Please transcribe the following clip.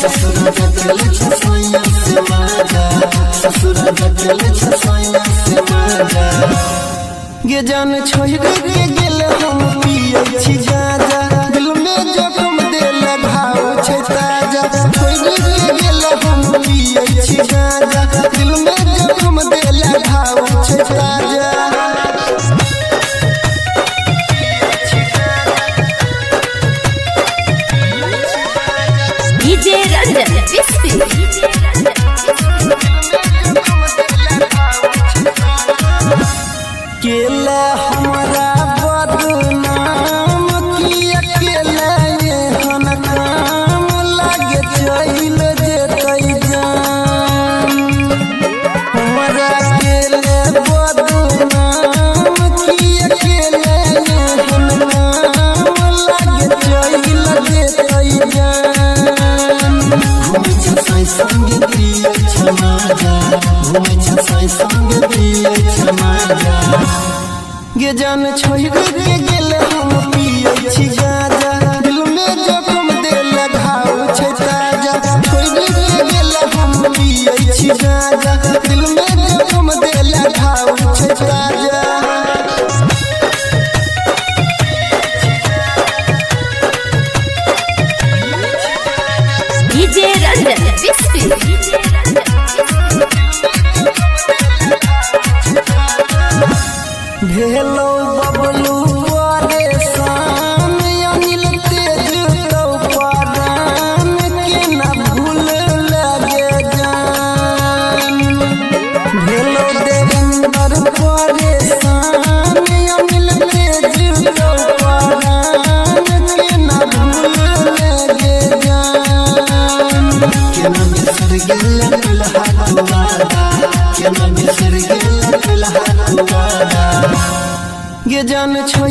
ससुरा जगल छसैया से माजा ससुरा जगल छसैया से माजा गे जान छोड़ के गेल हम पियै छी जाजा दिल में जखम देल घाव छै ताजा छोड़ के गेल हम पियै छी जाजा दिल में जखम देल घाव छै ताजा डीजे रंजन केला हमरा बदनाम की अकेला एहन काम लागे चल जेतै जान हमरा केला बदनाम की अकेला एहन काम लागे चल जेतै जान घुमै छै संग पियै छै माजा घुमै छै संग पियै छै माजा गे जान छोड़ के गेल हम पियै छी गाजा दिल में जखम देल घाव छै ताजा छोड़ के गेल हम पियै छी गाजा दिल में जखम देल घाव छै ताजा डीजे रंजन भेलो बबलू परेशान अनिल तेज तो परान के न भूल लगे जान भेलो देवेंद्र परेशान अनिल तेज तो परान के न भूल लगे जान के न बिसर गेल दुल्हा दुआरा के न बिसर गेल दुल्हा दुआरा गे जान छोड़